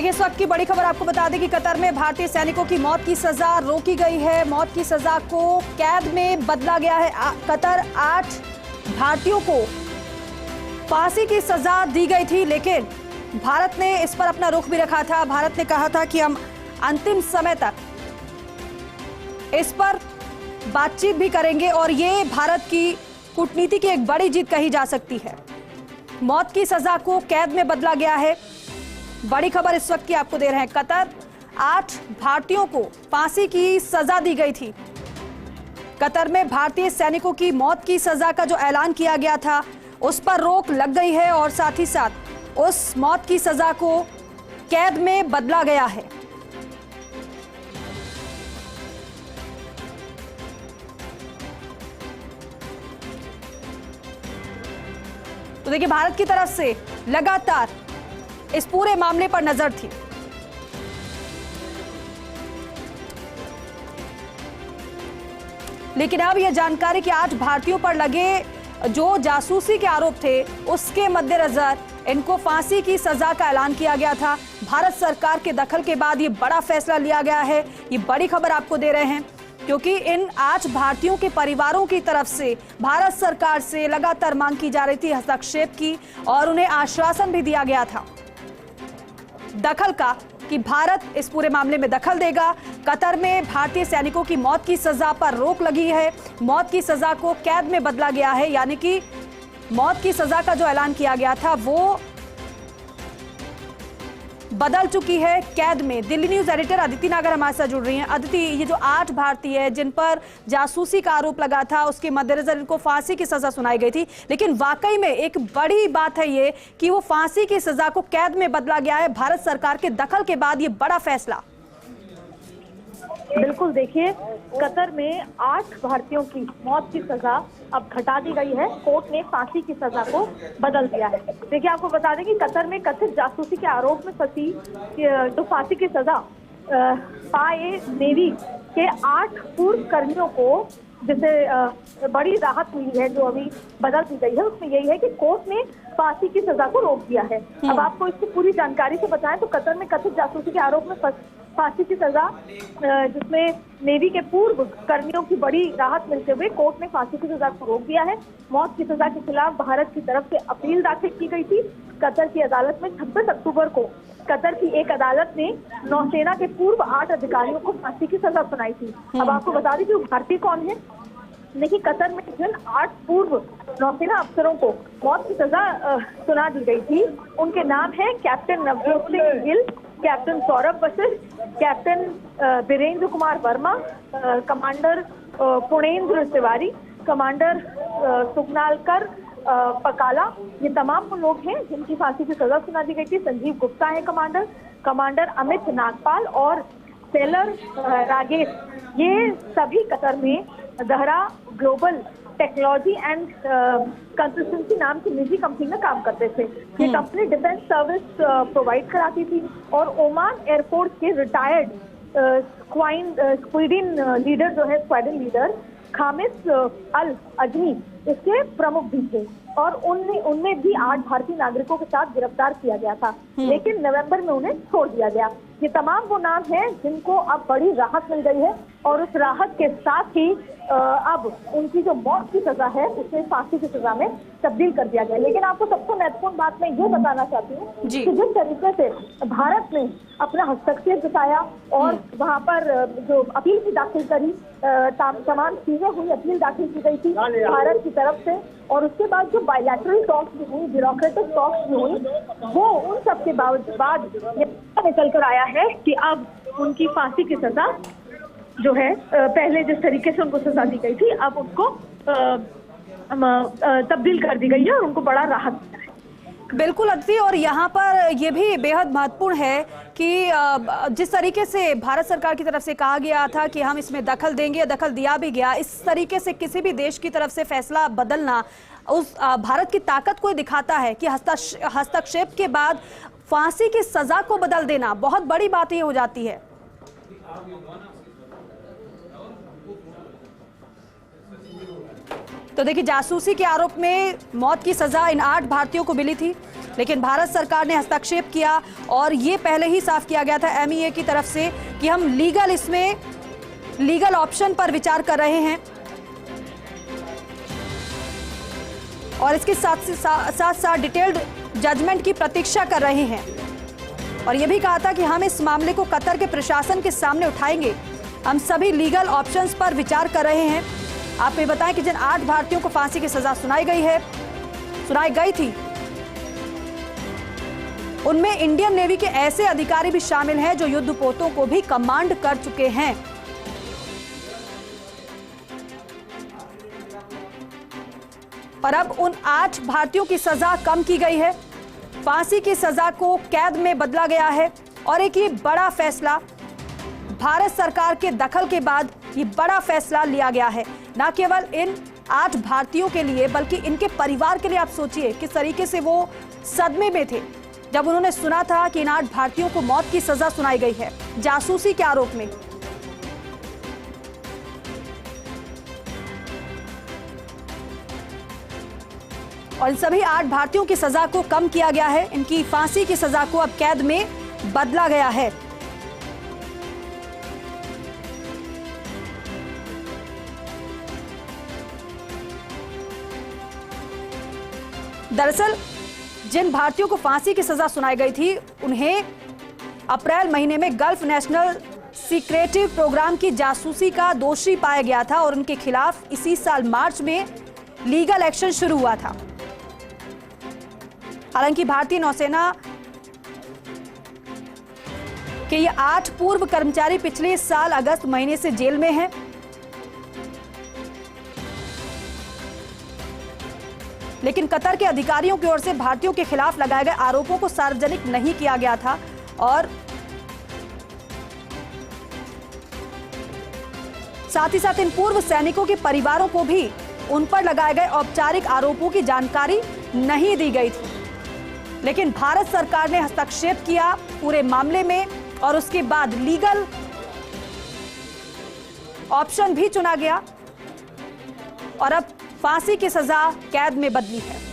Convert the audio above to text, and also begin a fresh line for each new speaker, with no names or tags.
देखिए, इस वक्त की बड़ी खबर आपको बता दें कि कतर में भारतीय सैनिकों की मौत की सजा रोकी गई है। मौत की सजा को कैद में बदला गया है। कतर 8 भारतीयों को फांसी की सजा दी गई थी, लेकिन भारत ने इस पर अपना रुख भी रखा था। भारत ने कहा था कि हम अंतिम समय तक इस पर बातचीत भी करेंगे और ये भारत की कूटनीति की एक बड़ी जीत कही जा सकती है। मौत की सजा को कैद में बदला गया है। बड़ी खबर इस वक्त की आपको दे रहे हैं। कतर 8 भारतीयों को फांसी की सजा दी गई थी। कतर में भारतीय सैनिकों की मौत की सजा का जो ऐलान किया गया था उस पर रोक लग गई है और साथ ही साथ उस मौत की सजा को कैद में बदला गया है। तो देखिए, भारत की तरफ से लगातार इस पूरे मामले पर नजर थी। लेकिन अब यह जानकारी कि 8 भारतीयों पर लगे जो जासूसी के आरोप थे उसके मद्देनजर इनको फांसी की सजा का ऐलान किया गया था। भारत सरकार के दखल के बाद ये बड़ा फैसला लिया गया है। ये बड़ी खबर आपको दे रहे हैं क्योंकि इन 8 भारतीयों के परिवारों की तरफ से भारत सरकार से लगातार मांग की जा रही थी हस्तक्षेप की और उन्हें आश्वासन भी दिया गया था दखल का कि भारत इस पूरे मामले में दखल देगा। कतर में भारतीय सैनिकों की मौत की सजा पर रोक लगी है। मौत की सजा को कैद में बदला गया है, यानी कि मौत की सजा का जो ऐलान किया गया था वो बदल चुकी है कैद में। दिल्ली न्यूज एडिटर अदिति नागर हमारे साथ जुड़ रही हैं। अदिति, ये जो 8 भारतीय है जिन पर जासूसी का आरोप लगा था उसके मद्देनजर इनको फांसी की सजा सुनाई गई थी, लेकिन वाकई में एक बड़ी बात है ये कि वो फांसी की सजा को कैद में बदला गया है। भारत सरकार के दखल के बाद ये बड़ा फैसला।
बिल्कुल, देखिए, कतर में 8 भारतीयों की मौत की सजा अब घटा दी गई है। कोर्ट ने फांसी की सजा को बदल दिया है। देखिए, आपको बता दें कि कतर में कथित जासूसी के आरोप में फंसी तो फांसी की सजा पाए नेवी के 8 पूर्व कर्मियों को जिसे बड़ी राहत मिली है जो अभी बदल दी गई है, उसमें यही है कि कोर्ट ने फांसी की सजा को रोक दिया है। अब आपको इसकी पूरी जानकारी से बताएं तो कतर में कथित जासूसी के आरोप में फांसी की सजा जिसमें नेवी के पूर्व कर्मियों की बड़ी राहत मिलते हुए कोर्ट ने फांसी की सजा को रोक दिया है। मौत की सजा के खिलाफ भारत की तरफ से अपील दाखिल की गई थी कतर की अदालत में। 26 अक्टूबर को कतर की एक अदालत ने नौसेना के पूर्व 8 अधिकारियों को फांसी की सजा सुनाई थी। अब आपको बता दें कि भारतीय कौन है। देखिए, कतर में जिन 8 पूर्व नौसेना अफसरों को मौत की सजा सुना दी गई थी उनके नाम है captain Navjot Singh Gill, captain Saurabh Vashisht, captain Birendra Kumar Verma, commander Punendra Tiwari, commander Suknalkar Pakala. ये तमाम वो लोग हैं जिनकी फांसी की सजा सुना दी गई थी। संजीव गुप्ता है कमांडर अमित नागपाल और सेलर रागेश, ये सभी कतर में दहरा ग्लोबल टेक्नोलॉजी एंड कंसल्टेंसी नाम की निजी कंपनी में काम करते थे। ये कंपनी डिफेंस सर्विस प्रोवाइड कराती थी और ओमान एयरफोर्स के रिटायर्ड स्क्वाड्रन लीडर जो है स्क्वाड्रन लीडर खामिस अल अजमी इसके प्रमुख भी थे और उनमें भी 8 भारतीय नागरिकों के साथ गिरफ्तार किया गया था, लेकिन नवंबर में उन्हें छोड़ दिया गया। ये तमाम वो नाम हैं जिनको अब बड़ी राहत मिल गई है और उस राहत के साथ ही अब उनकी जो मौत की सजा है उसे फांसी की सजा में तब्दील कर दिया गया। लेकिन आपको सबसे महत्वपूर्ण बात मैं ये बताना चाहती हूँ कि जिस तरीके से भारत ने अपना हस्तक्षेप दिखाया और वहाँ पर जो अपील भी दाखिल करी, तमाम चीजें हुई, अपील दाखिल की गई थी भारत की तरफ से और उसके बाद जो बायलैटरल टॉक्स भी हुई, ब्यूरोक्रेटिक टॉक्स भी हुई, वो उन सब के बाद निकल कर आया है कि अब उनकी फांसी की सजा जो है पहले जिस तरीके से उनको सजा दी गई थी अब उनको तब्दील कर दी गई है और उनको बड़ा राहत मिला है।
बिल्कुल अदिति, और यहाँ पर यह भी बेहद महत्वपूर्ण है कि जिस तरीके से भारत सरकार की तरफ से कहा गया था कि हम इसमें दखल देंगे, दखल दिया भी गया। इस तरीके से किसी भी देश की तरफ से फैसला बदलना उस भारत की ताकत को दिखाता है कि हस्तक्षेप के बाद फांसी की सजा को बदल देना बहुत बड़ी बात ये हो जाती है। तो देखिए, जासूसी के आरोप में मौत की सजा इन 8 भारतीयों को मिली थी। लेकिन भारत सरकार ने हस्तक्षेप किया और ये पहले ही साफ किया गया था MEA की तरफ से कि हम लीगल ऑप्शन पर विचार कर रहे हैं और इसके साथ डिटेल्ड जजमेंट की प्रतीक्षा कर रहे हैं। और यह भी कहा था कि हम इस मामले को कतर के प्रशासन के सामने उठाएंगे। हम सभी लीगल ऑप्शंस पर विचार कर रहे हैं। आपको बताएं कि जिन 8 भारतीयों को फांसी की सजा सुनाई गई थी, उनमें इंडियन नेवी के ऐसे अधिकारी भी शामिल हैं जो युद्धपोतों को भी कमांड कर चुके हैं। और अब उन 8 भारतीयों की सजा कम की गई है, फांसी की सजा को कैद में बदला गया है। और एक ये बड़ा फैसला, भारत सरकार के दखल के बाद ये बड़ा फैसला लिया गया है, न केवल इन 8 भारतीयों के लिए बल्कि इनके परिवार के लिए। आप सोचिए किस तरीके से वो सदमे में थे जब उन्होंने सुना था कि इन 8 भारतीयों को मौत की सजा सुनाई गई है जासूसी के आरोप में। और इन सभी 8 भारतीयों की सजा को कम किया गया है। इनकी फांसी की सजा को अब कैद में बदला गया है। दरअसल जिन भारतीयों को फांसी की सजा सुनाई गई थी, उन्हें अप्रैल महीने में गल्फ नेशनल सीक्रेटिव प्रोग्राम की जासूसी का दोषी पाया गया था और उनके खिलाफ इसी साल मार्च में लीगल एक्शन शुरू हुआ था। हालांकि भारतीय नौसेना के ये 8 पूर्व कर्मचारी पिछले साल अगस्त महीने से जेल में हैं। लेकिन कतर के अधिकारियों की ओर से भारतीयों के खिलाफ लगाए गए आरोपों को सार्वजनिक नहीं किया गया था और साथ ही साथ इन पूर्व सैनिकों के परिवारों को भी उन पर लगाए गए औपचारिक आरोपों की जानकारी नहीं दी गई थी। लेकिन भारत सरकार ने हस्तक्षेप किया पूरे मामले में और उसके बाद लीगल ऑप्शन भी चुना गया और अब फांसी की सजा कैद में बदली है।